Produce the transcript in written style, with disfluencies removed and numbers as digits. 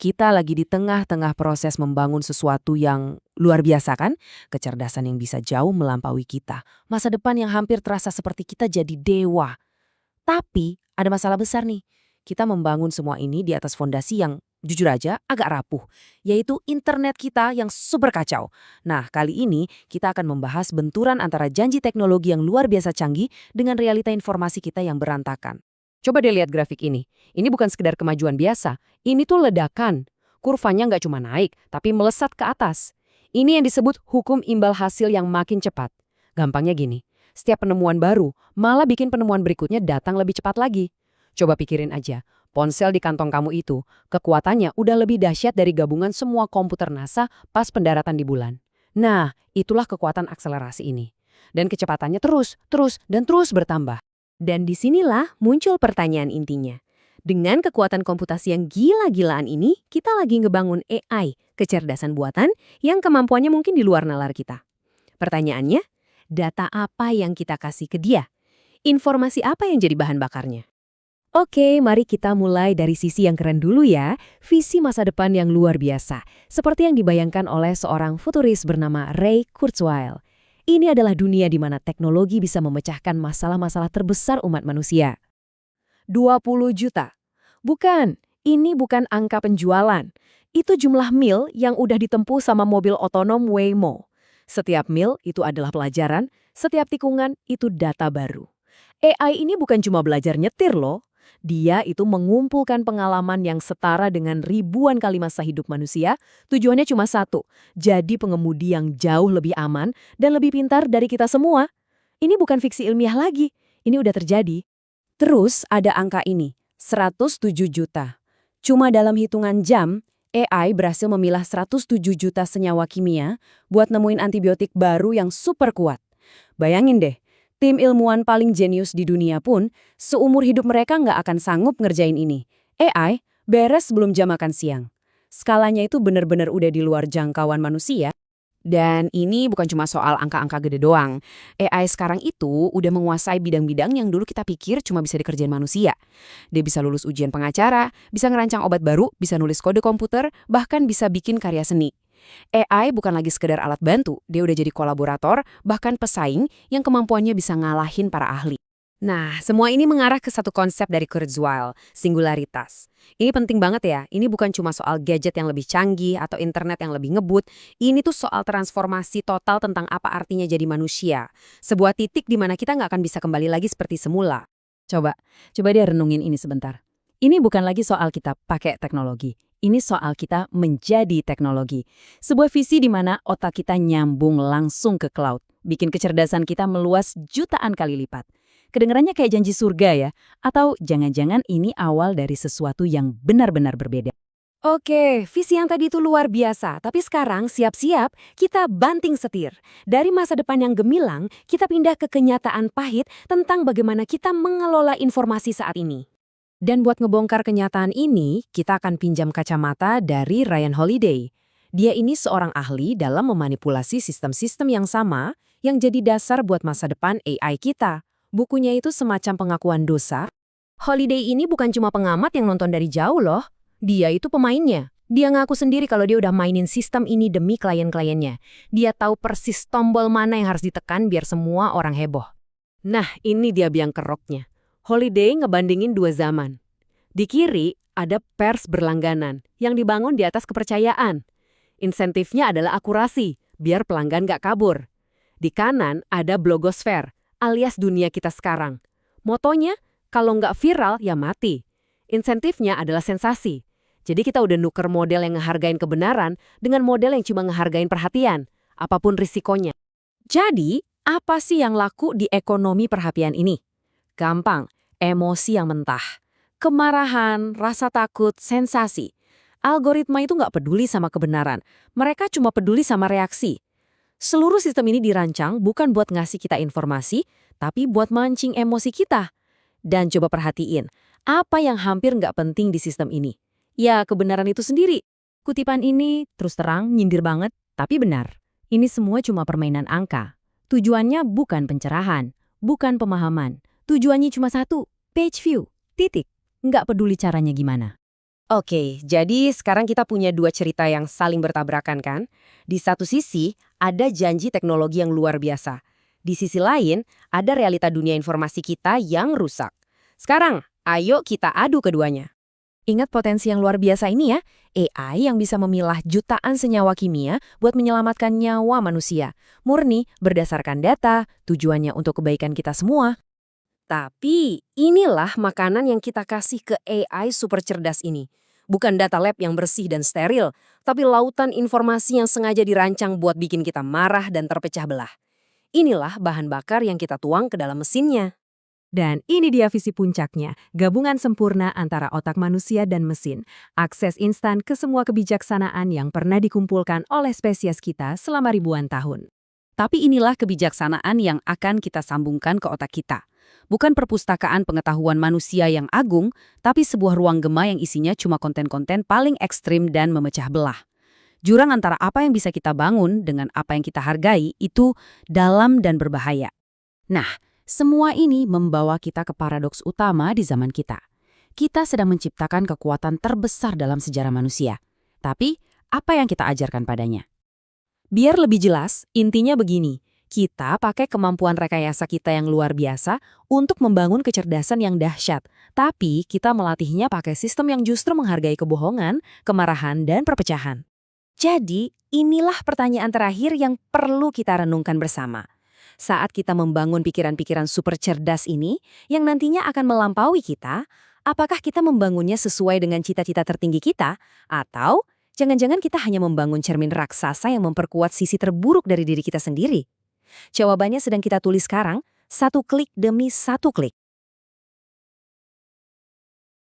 Kita lagi di tengah-tengah proses membangun sesuatu yang luar biasa kan? Kecerdasan yang bisa jauh melampaui kita. Masa depan yang hampir terasa seperti kita jadi dewa. Tapi ada masalah besar nih. Kita membangun semua ini di atas fondasi yang jujur aja agak rapuh, yaitu internet kita yang super kacau. Nah, kali ini kita akan membahas benturan antara janji teknologi yang luar biasa canggih dengan realita informasi kita yang berantakan. Coba deh lihat grafik ini. Ini bukan sekedar kemajuan biasa. Ini tuh ledakan. Kurvanya nggak cuma naik, tapi melesat ke atas. Ini yang disebut hukum imbal hasil yang makin cepat. Gampangnya gini, setiap penemuan baru malah bikin penemuan berikutnya datang lebih cepat lagi. Coba pikirin aja, ponsel di kantong kamu itu, kekuatannya udah lebih dahsyat dari gabungan semua komputer NASA pas pendaratan di bulan. Nah, itulah kekuatan akselerasi ini. Dan kecepatannya terus bertambah. Dan disinilah muncul pertanyaan intinya. Dengan kekuatan komputasi yang gila-gilaan ini, kita lagi ngebangun AI, kecerdasan buatan, yang kemampuannya mungkin di luar nalar kita. Pertanyaannya, data apa yang kita kasih ke dia? Informasi apa yang jadi bahan bakarnya? Oke, mari kita mulai dari sisi yang keren dulu ya, visi masa depan yang luar biasa, seperti yang dibayangkan oleh seorang futuris bernama Ray Kurzweil. Ini adalah dunia di mana teknologi bisa memecahkan masalah-masalah terbesar umat manusia. 20 juta. Bukan, ini bukan angka penjualan. Itu jumlah mil yang udah ditempuh sama mobil otonom Waymo. Setiap mil itu adalah pelajaran, setiap tikungan itu data baru. AI ini bukan cuma belajar nyetir loh. Dia itu mengumpulkan pengalaman yang setara dengan ribuan kali masa hidup manusia, tujuannya cuma satu, jadi pengemudi yang jauh lebih aman dan lebih pintar dari kita semua. Ini bukan fiksi ilmiah lagi, ini udah terjadi. Terus ada angka ini, 107 juta. Cuma dalam hitungan jam, AI berhasil memilah 107 juta senyawa kimia buat nemuin antibiotik baru yang super kuat. Bayangin deh, tim ilmuwan paling jenius di dunia pun, seumur hidup mereka nggak akan sanggup ngerjain ini. AI beres sebelum jam makan siang. Skalanya itu benar-benar udah di luar jangkauan manusia. Dan ini bukan cuma soal angka-angka gede doang. AI sekarang itu udah menguasai bidang-bidang yang dulu kita pikir cuma bisa dikerjain manusia. Dia bisa lulus ujian pengacara, bisa ngerancang obat baru, bisa nulis kode komputer, bahkan bisa bikin karya seni. AI bukan lagi sekedar alat bantu, dia udah jadi kolaborator, bahkan pesaing yang kemampuannya bisa ngalahin para ahli. Nah, semua ini mengarah ke satu konsep dari Kurzweil, singularitas. Ini penting banget ya, ini bukan cuma soal gadget yang lebih canggih atau internet yang lebih ngebut, ini tuh soal transformasi total tentang apa artinya jadi manusia. Sebuah titik di mana kita nggak akan bisa kembali lagi seperti semula. Coba dia renungin ini sebentar. Ini bukan lagi soal kita pakai teknologi, ini soal kita menjadi teknologi. Sebuah visi di mana otak kita nyambung langsung ke cloud, bikin kecerdasan kita meluas jutaan kali lipat. Kedengarannya kayak janji surga ya? Atau jangan-jangan ini awal dari sesuatu yang benar-benar berbeda? Oke, visi yang tadi itu luar biasa, tapi sekarang siap-siap kita banting setir. Dari masa depan yang gemilang, kita pindah ke kenyataan pahit tentang bagaimana kita mengelola informasi saat ini. Dan buat ngebongkar kenyataan ini, kita akan pinjam kacamata dari Ryan Holiday. Dia ini seorang ahli dalam memanipulasi sistem-sistem yang sama yang jadi dasar buat masa depan AI kita. Bukunya itu semacam pengakuan dosa. Holiday ini bukan cuma pengamat yang nonton dari jauh loh. Dia itu pemainnya. Dia ngaku sendiri kalau dia udah mainin sistem ini demi klien-kliennya. Dia tahu persis tombol mana yang harus ditekan biar semua orang heboh. Nah, ini dia biang keroknya. Holiday ngebandingin dua zaman. Di kiri ada pers berlangganan yang dibangun di atas kepercayaan. Insentifnya adalah akurasi, biar pelanggan gak kabur. Di kanan ada blogosfer, alias dunia kita sekarang. Motonya, kalau nggak viral, ya mati. Insentifnya adalah sensasi. Jadi kita udah nuker model yang ngehargain kebenaran dengan model yang cuma ngehargain perhatian, apapun risikonya. Jadi, apa sih yang laku di ekonomi perhatian ini? Gampang, emosi yang mentah. Kemarahan, rasa takut, sensasi. Algoritma itu nggak peduli sama kebenaran. Mereka cuma peduli sama reaksi. Seluruh sistem ini dirancang bukan buat ngasih kita informasi, tapi buat mancing emosi kita. Dan coba perhatiin, apa yang hampir nggak penting di sistem ini? Ya, kebenaran itu sendiri. Kutipan ini terus terang, nyindir banget, tapi benar. Ini semua cuma permainan angka. Tujuannya bukan pencerahan, bukan pemahaman. Tujuannya cuma satu, page view, titik. Nggak peduli caranya gimana. Oke, jadi sekarang kita punya dua cerita yang saling bertabrakan kan? Di satu sisi, ada janji teknologi yang luar biasa. Di sisi lain, ada realita dunia informasi kita yang rusak. Sekarang, ayo kita adu keduanya. Ingat potensi yang luar biasa ini ya, AI yang bisa memilah jutaan senyawa kimia buat menyelamatkan nyawa manusia. Murni berdasarkan data, tujuannya untuk kebaikan kita semua. Tapi inilah makanan yang kita kasih ke AI super cerdas ini. Bukan data lab yang bersih dan steril, tapi lautan informasi yang sengaja dirancang buat bikin kita marah dan terpecah belah. Inilah bahan bakar yang kita tuang ke dalam mesinnya. Dan ini dia visi puncaknya, gabungan sempurna antara otak manusia dan mesin. Akses instan ke semua kebijaksanaan yang pernah dikumpulkan oleh spesies kita selama ribuan tahun. Tapi inilah kebijaksanaan yang akan kita sambungkan ke otak kita. Bukan perpustakaan pengetahuan manusia yang agung, tapi sebuah ruang gema yang isinya cuma konten-konten paling ekstrim dan memecah belah. Jurang antara apa yang bisa kita bangun dengan apa yang kita hargai itu dalam dan berbahaya. Nah, semua ini membawa kita ke paradoks utama di zaman kita. Kita sedang menciptakan kekuatan terbesar dalam sejarah manusia. Tapi, apa yang kita ajarkan padanya? Biar lebih jelas, intinya begini. Kita pakai kemampuan rekayasa kita yang luar biasa untuk membangun kecerdasan yang dahsyat. Tapi kita melatihnya pakai sistem yang justru menghargai kebohongan, kemarahan, dan perpecahan. Jadi, inilah pertanyaan terakhir yang perlu kita renungkan bersama. Saat kita membangun pikiran-pikiran super cerdas ini, yang nantinya akan melampaui kita, apakah kita membangunnya sesuai dengan cita-cita tertinggi kita? Atau jangan-jangan kita hanya membangun cermin raksasa yang memperkuat sisi terburuk dari diri kita sendiri? Jawabannya sedang kita tulis sekarang, satu klik demi satu klik.